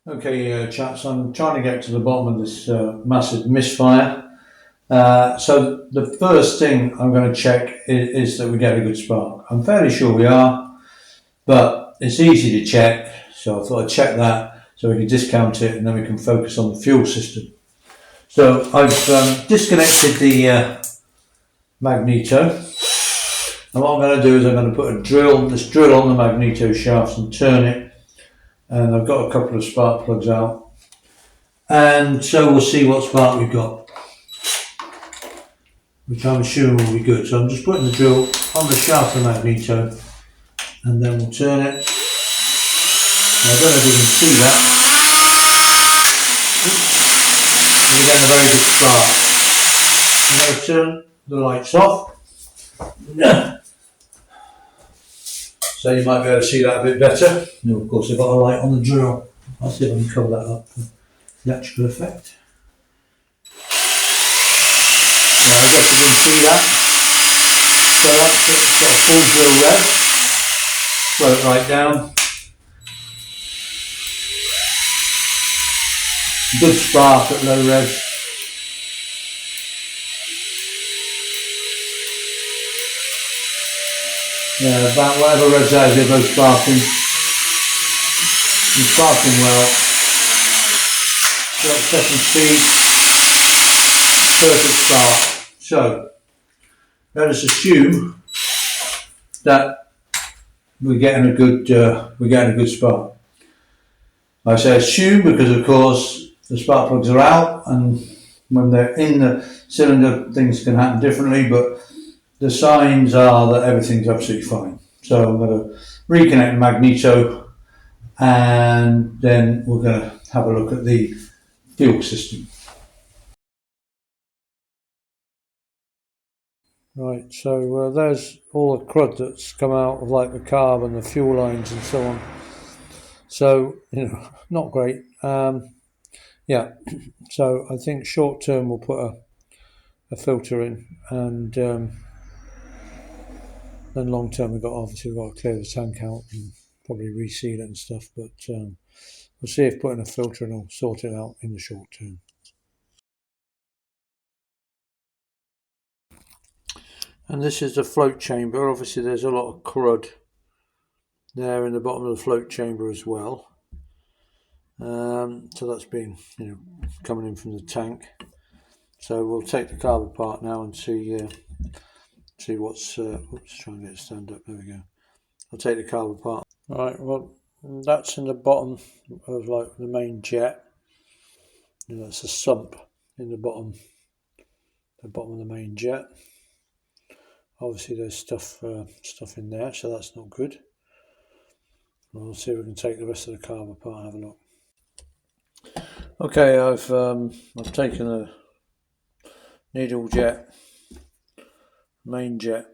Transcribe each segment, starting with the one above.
Okay, chaps, I'm trying to get to the bottom of this massive misfire. So the first thing I'm going to check is that we get a good spark. I'm fairly sure we are, but it's easy to check, so I thought I'd check that so we can discount it and then we can focus on the fuel system. So I've disconnected the magneto, and what I'm going to do is I'm going to put this drill on the magneto shaft and turn it, and I've got a couple of spark plugs out, and so we'll see what spark we've got, which I'm assuming will be good. So I'm just putting the drill on the shaft of the magneto, and then we'll turn it. Now, I don't know if you can see that. We're getting a very good spark. I'm going to turn the lights off. So you might be able to see that a bit better. And of course I've got a light on the drill. I'll see if I can cover that up for the electrical effect. Now, I guess you didn't see that. So that's got a full drill rev. Slow it right down. Good spark at low rev. Yeah, about whatever revs out, they're both sparking. And sparking well. Got second speed. Perfect spark. So let us assume that we're getting a good spark. I say assume because of course the spark plugs are out, and when they're in the cylinder things can happen differently, but the signs are that everything's absolutely fine. So I'm going to reconnect the magneto, and then we're going to have a look at the fuel system. Right, so there's all the crud that's come out of like the carb and the fuel lines and so on. So, not great. Yeah, so I think short term we'll put a filter in, and then long term we've got to clear the tank out and probably reseal it and stuff, but we'll see if putting a filter in will sort it out in the short term. And this is the float chamber. Obviously there's a lot of crud there in the bottom of the float chamber as well. So that's been coming in from the tank. So we'll take the carb apart now and see what's oops, try and get it stand up. There we go. I'll take the carb apart. Right, well that's in the bottom of like the main jet. That's a sump in the bottom of the main jet. Obviously there's stuff in there, so that's not good. We'll see if we can take the rest of the carb apart and have a look. Okay, I've taken a needle jet, main jet,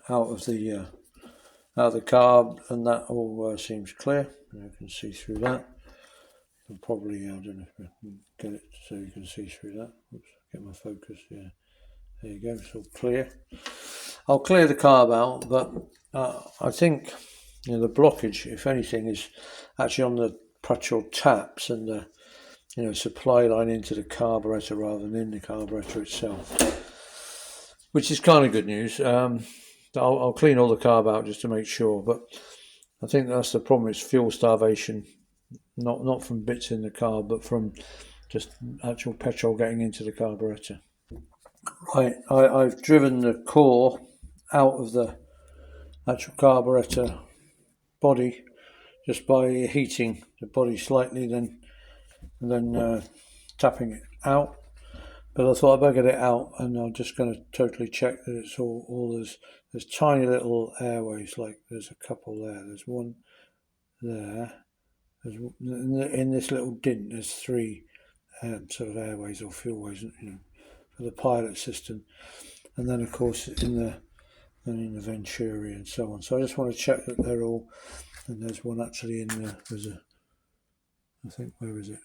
out of the carb, and that all seems clear. You can see through that. You can probably, I don't know if I can get it so you can see through that. Oops, get my focus. Yeah, there you go. It's all clear. I'll clear the carb out, but I think the blockage, if anything, is actually on the petrol taps and the supply line into the carburetor rather than in the carburetor itself, which is kind of good news. I'll clean all the carb out just to make sure, but I think that's the problem. It's fuel starvation, not from bits in the carb, but from just actual petrol getting into the carburetor. Right, I've driven the core out of the actual carburetor body just by heating the body slightly, then tapping it out. But I thought I'd better get it out, and I'm just going to totally check that it's all there's tiny little airways, like there's a couple there. There's one there. There's in this little dint. There's three sort of airways or fuelways, for the pilot system, and then of course in the Venturi and so on. So I just want to check that they're all. And there's one actually in there. I think, where is it?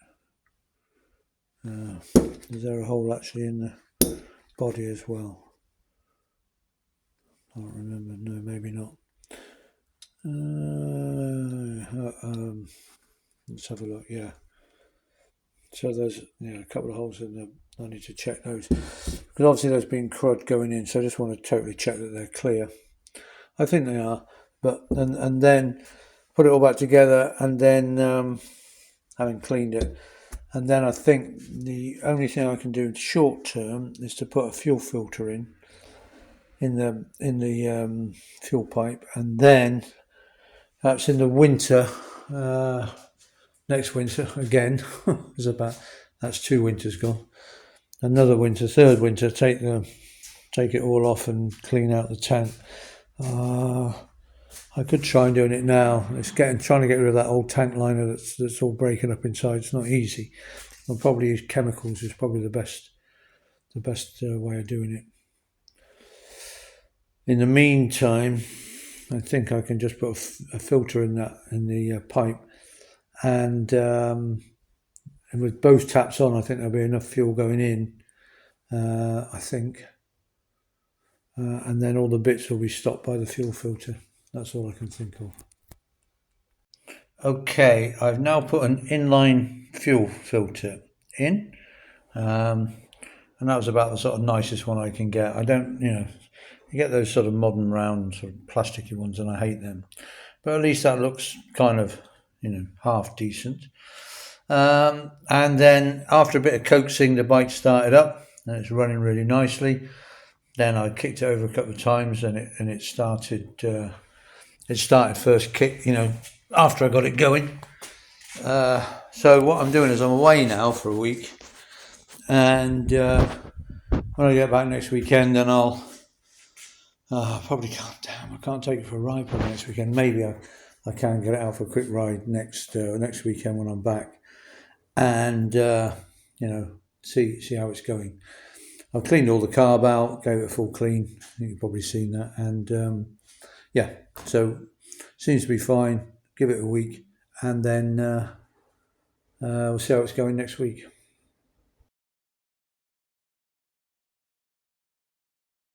Is there a hole actually in the body as well? I don't remember. No, maybe not. Let's have a look. Yeah, So there's a couple of holes in them. I need to check those because obviously there's been crud going in. So I just want to totally check that they're clear. I think they are, but and then put it all back together, and then having cleaned it, and then I think the only thing I can do short term is to put a fuel filter in the fuel pipe, and then perhaps in the winter, next winter again, that's 2 winters gone. Another winter, third winter, take it all off and clean out the tank. I could try and doing it now. It's trying to get rid of that old tank liner that's all breaking up inside. It's not easy. I'll probably use chemicals. Is probably the best way of doing it. In the meantime, I think I can just put a filter in the pipe, and with both taps on, I think there'll be enough fuel going in. I think, and then all the bits will be stopped by the fuel filter. That's all I can think of. Okay, I've now put an inline fuel filter in, and that was about the sort of nicest one I can get. I don't, you get those sort of modern round sort of plasticky ones, and I hate them. But at least that looks kind of, half decent. And then after a bit of coaxing, the bike started up, and it's running really nicely. Then I kicked it over a couple of times, and it started. It started first kick, after I got it going. So what I'm doing is I'm away now for a week, and when I get back next weekend, then I'll probably I can't take it for a ride probably next weekend. Maybe I can get it out for a quick ride next weekend when I'm back, and see how it's going. I've cleaned all the carb out, gave it a full clean. I think you've probably seen that, and so seems to be fine. Give it a week, and then we'll see how it's going next week.